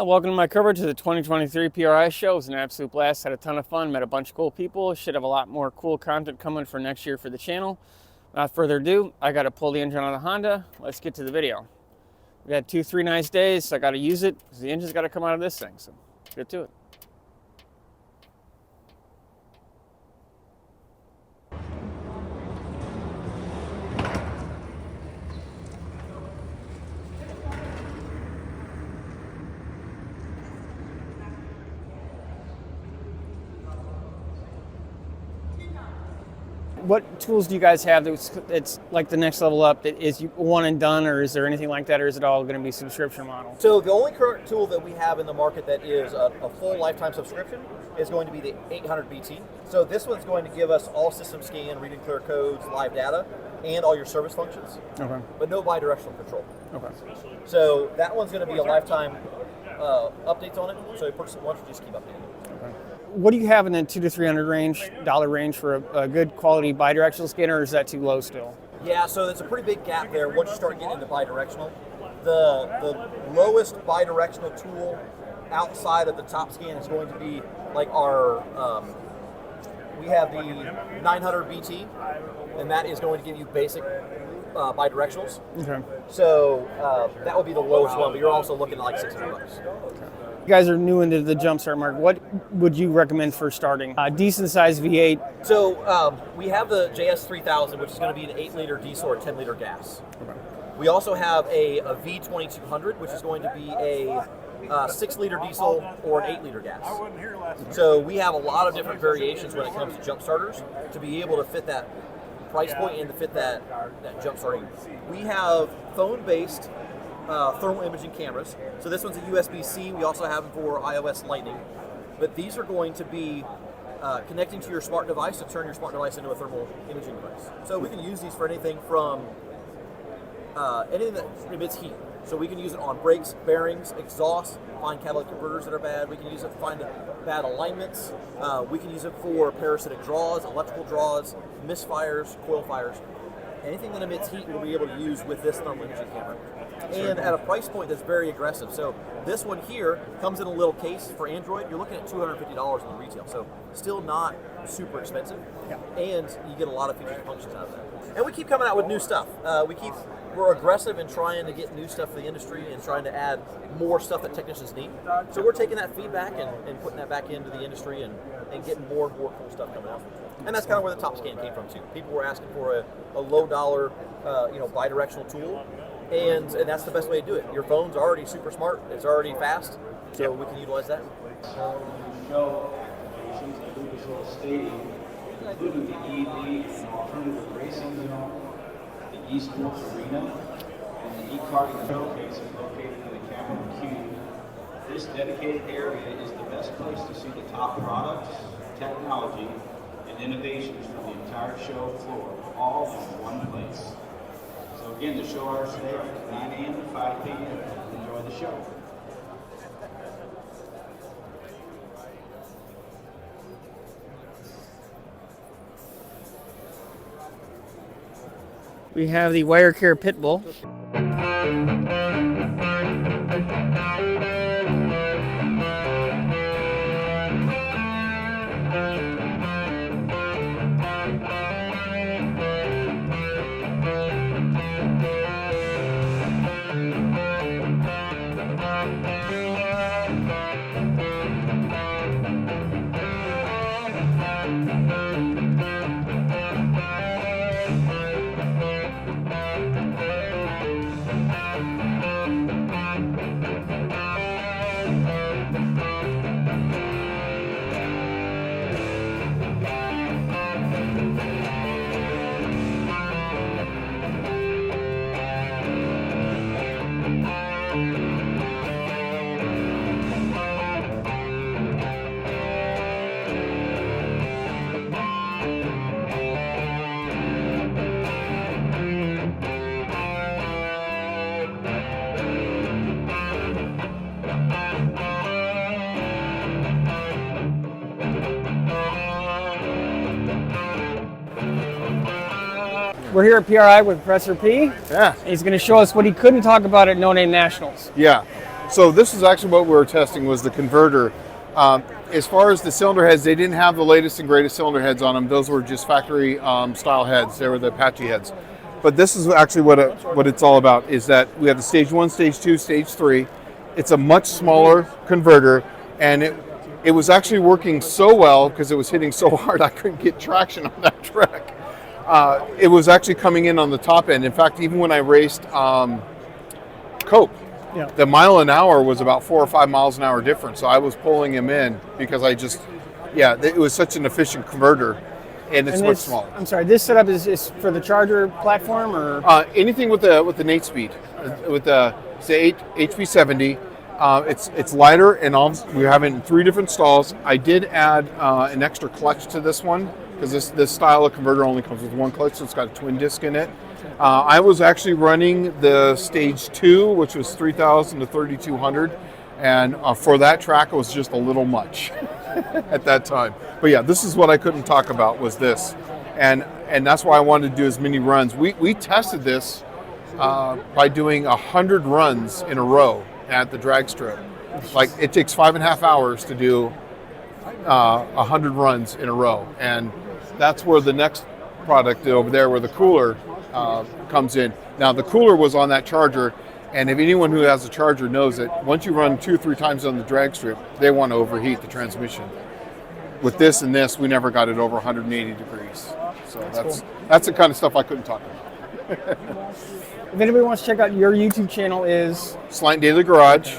Welcome to my coverage of the 2023 PRI show. It was an absolute blast. Had a ton of fun. Met a bunch of cool people. Should have a lot more cool content coming for next year for the channel. Without further ado, I got to pull the engine on the Honda. Let's get to the video. We had 2-3 nice days, so I got to use it because the engine's got to come out of this thing. So get to it. What tools do you guys have that's like the next level up that is one and done, or is there anything like that, or is it all going to be subscription model? So the only current tool that we have in the market that is a full lifetime subscription is going to be the 800 BT. So this one's going to give us all system scan, read and clear codes, live data, and all your service functions, Okay. but no bi-directional control. Okay. So that one's going to be a lifetime updates on it. So you purchase it once, you just keep updating it. Okay. What do you have in the $200 to $300 range for a good quality bidirectional scanner, or is that too low still? Yeah, so there's a pretty big gap there once you start getting into bi-directional. The lowest bi-directional tool outside of the top scan is going to be like our, we have the 900 BT, and that is going to give you basic bidirectionals. Okay. So that would be the lowest one, but you're also looking at like $600. Okay. You guys are new into the jumpstart market. What would you recommend for starting? Decent sized V8. So we have the JS3000, which is going to be an 8-liter diesel or 10-liter gas. Okay. We also have a V2200, which is going to be a 6-liter diesel or an 8-liter gas. So we have a lot of different variations when it comes to jump starters to be able to fit that price point and to fit that jump starting. We have phone-based thermal imaging cameras. So this one's a USB-C. We also have them for iOS Lightning. But these are going to be connecting to your smart device to turn your smart device into a thermal imaging device. So we can use these for anything from anything that emits heat. So we can use it on brakes, bearings, exhaust, find catalytic converters that are bad. We can use it to find bad alignments. We can use it for parasitic draws, electrical draws, misfires, coil fires. Anything that emits heat we'll be able to use with this thermal imaging camera. And at a price point that's very aggressive. So this one here comes in a little case for Android. You're looking at $250 in the retail. So still not super expensive. Yeah. And you get a lot of features and functions out of that. And we keep coming out with new stuff. We're aggressive in trying to get new stuff for the industry and trying to add more stuff that technicians need. So we're taking that feedback and putting that back into the industry and getting more and more cool stuff coming out. And that's kind of where the top scan came from too. People were asking for a low dollar, bi-directional tool. And that's the best way to do it. Your phone's already super smart. It's already fast. So we can utilize that. So the show locations at Lucas Oil Stadium, including the indy and alternative racing zone, the esports arena, and the e-karting showcase is located in the Cameron Cube. This dedicated area is the best place to see the top products, technology, and innovations from the entire show floor, all in one place. So again, the show hours today are from 9 a.m. to 5 p.m. Enjoy the show. We have the Wire Care Pitbull. We're here at PRI with Professor P. Yeah. He's going to show us what he couldn't talk about at No Name Nationals. Yeah. So this is actually what we were testing, was the converter. As far as the cylinder heads, they didn't have the latest and greatest cylinder heads on them. Those were just factory style heads. They were the Apache heads. But this is actually what it's all about, is that we have the stage 1, stage 2, stage 3. It's a much smaller converter, and it was actually working so well because it was hitting so hard I couldn't get traction on that track. It was actually coming in on the top end. In fact, even when I raced Cope, the mile an hour was about 4 or 5 miles an hour difference. So I was pulling him in because it was such an efficient converter, and it's much smaller. I'm sorry, this setup is for the Charger platform, or anything with the Nate speed, with the say HP70. It's lighter, and we have it in 3 different stalls. I did add an extra clutch to this one because this style of converter only comes with 1 clutch, so it's got a twin disc in it. I was actually running the stage 2, which was 3,000 to 3,200, and for that track it was just a little much at that time. But yeah, this is what I couldn't talk about, was this, and that's why I wanted to do as many runs. We tested this by doing 100 runs in a row at the drag strip. Like, it takes 5.5 hours to do 100 runs in a row, and that's where the next product over there, where the cooler comes in. Now, the cooler was on that Charger, and if anyone who has a Charger knows that once you run 2 or 3 times on the drag strip, they want to overheat the transmission. With this and this, we never got it over 180 degrees. So that's the kind of stuff I couldn't talk about. If anybody wants to check out your YouTube channel, is Slant Daily Garage,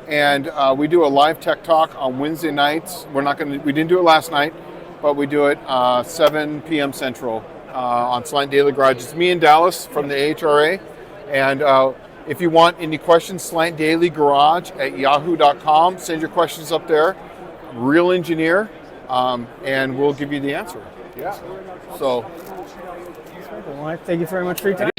and we do a live tech talk on Wednesday nights. We didn't do it last night, but we do it 7 p.m. Central on Slant Daily Garage. It's me and Dallas from the AHRA, and if you want any questions, slantdailygarage@yahoo.com. Send your questions up there. Real engineer, and we'll give you the answer. Yeah. So. Well, thank you very much for your time.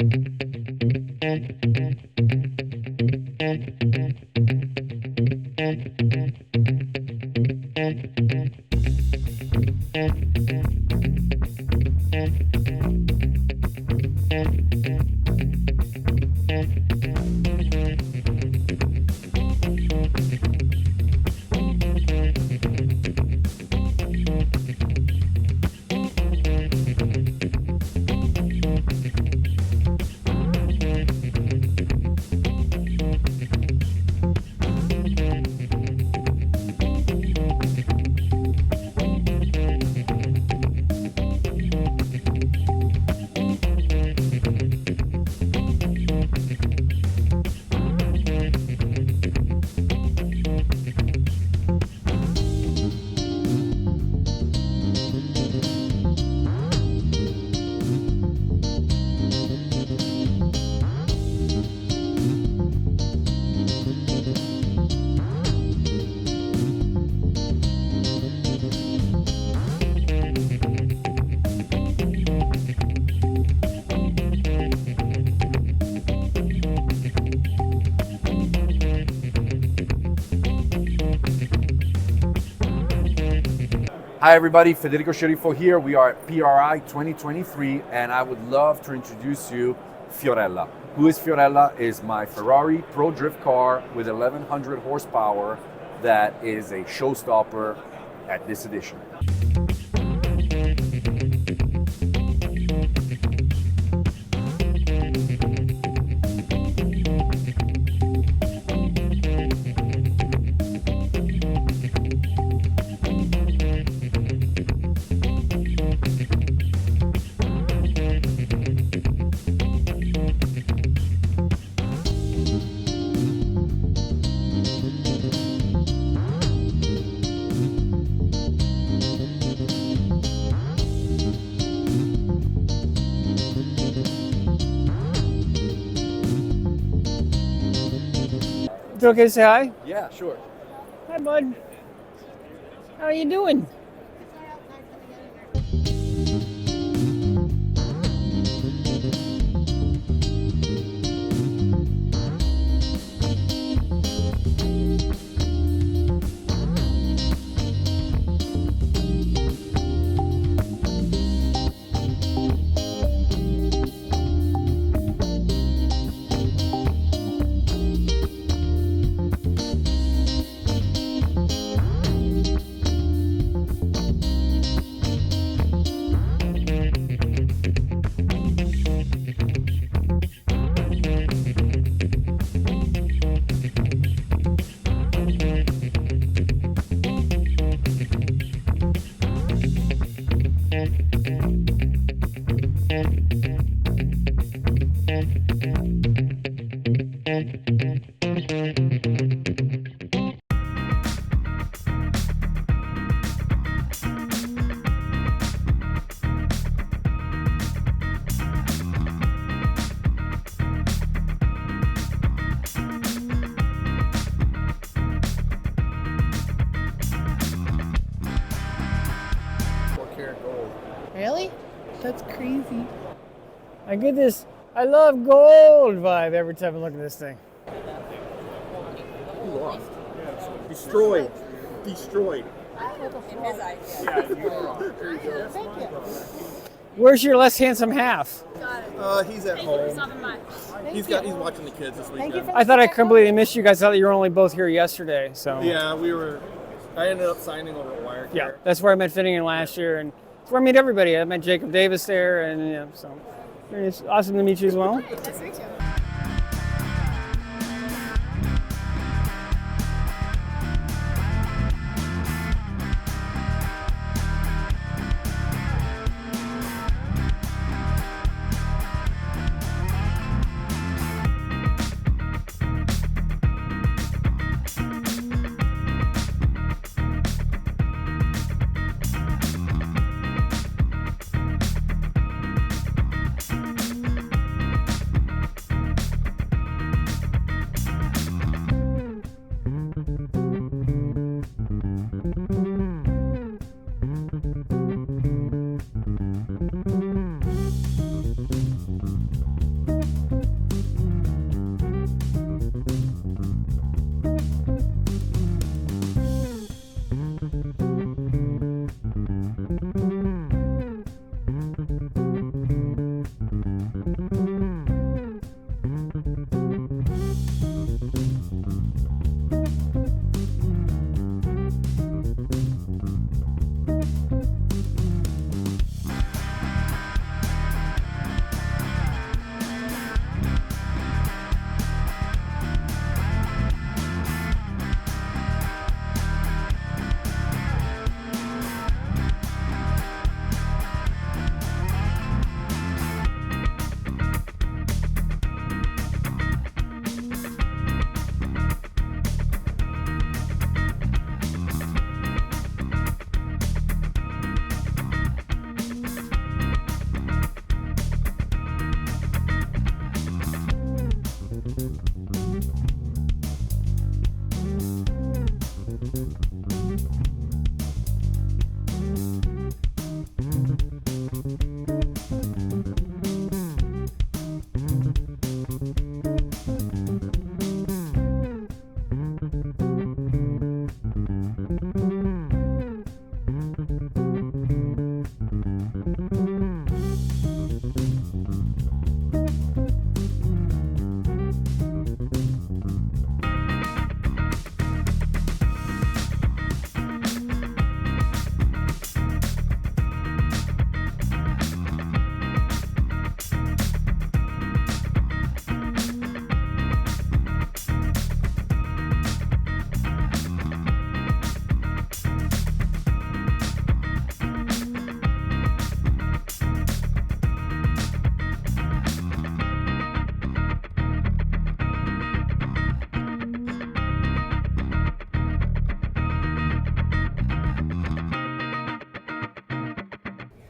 Hi everybody, Federico Sceriffo here. We are at PRI 2023, and I would love to introduce you Fiorella. Who is Fiorella? Is my Ferrari Pro Drift car with 1100 horsepower that is a showstopper at this edition. It's okay to say hi? Yeah, sure. Hi, bud. How are you doing? crazy. I get this I love gold vibe every time I look at this thing. You lost. Destroyed. Where's your less handsome half? He's at home. He's watching the kids this weekend. I thought I completely missed you guys. I thought you were only both here yesterday. So Yeah, I ended up signing over a wire. yeah, that's where I met fitting in last year, and it's where I meet everybody. I met Jacob Davis there, and yeah, so it's awesome to meet you as well. Nice to meet you.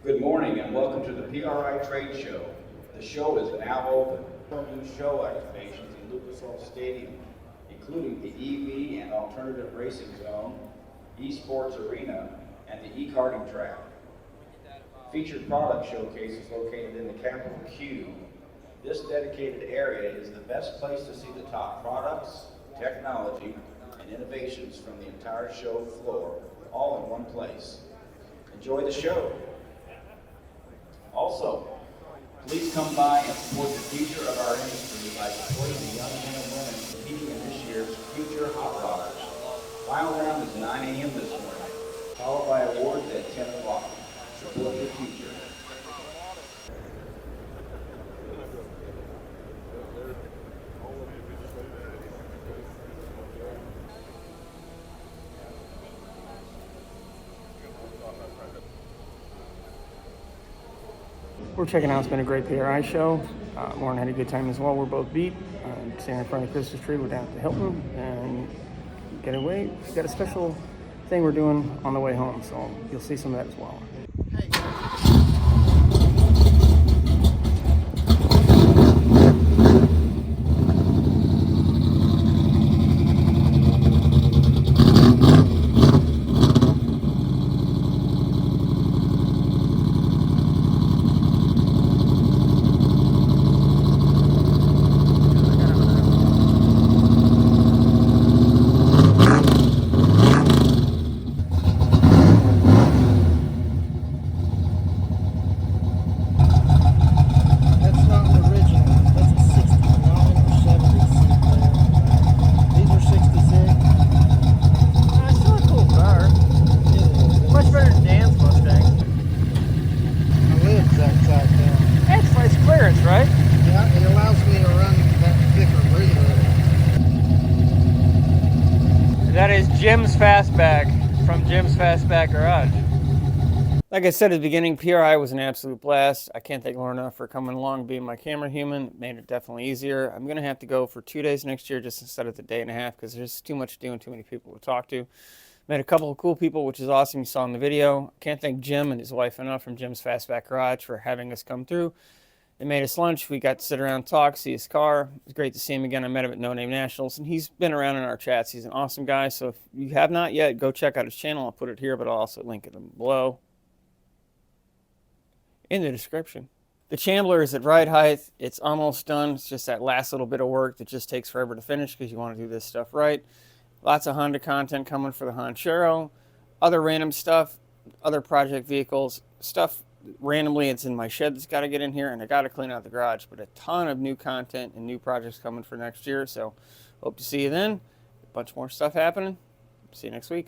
Good morning and welcome to the PRI Trade Show. The show is now open. New show activations in Lucas Oil Stadium, including the EV and alternative racing zone, esports arena, and the e-karting track. Featured product showcase is located in the Capitol Q. This dedicated area is the best place to see the top products, technology, and innovations from the entire show floor, all in one place. Enjoy the show. Also, please come by and support the future of our industry by supporting the young men and women competing in this year's Future Hot Rodders. Final round is 9 a.m. this morning, followed by awards at 10 o'clock. Support the future. We're checking out. It's been a great PRI show. Lauren had a good time as well. We're both beat. Standing in front of the Christmas tree. We're down at the Hilton and get away. We've got a special thing we're doing on the way home, so you'll see some of that as well. is Jim's Fastback from Jim's Fastback Garage. Like I said at the beginning, PRI was an absolute blast. I can't thank Lauren enough for coming along, being my camera human. It made it definitely easier. I'm going to have to go for 2 days next year just instead of the day and a half because there's too much to do and too many people to talk to. Met a couple of cool people, which is awesome. You saw in the video. Can't thank Jim and his wife enough from Jim's Fastback Garage for having us come through. They made us lunch. We got to sit around and talk, see his car. It was great to see him again. I met him at No Name Nationals, and he's been around in our chats. He's an awesome guy. So if you have not yet, go check out his channel. I'll put it here, but I'll also link it below in the description. The Chambler is at ride height. It's almost done. It's just that last little bit of work that just takes forever to finish because you want to do this stuff right. Lots of Honda content coming for the Honchero. Other random stuff, other project vehicles, stuff randomly it's in my shed that's got to get in here, and I got to clean out the garage. But a ton of new content and new projects coming for next year. So hope to see you then. A bunch more stuff happening. See you next week.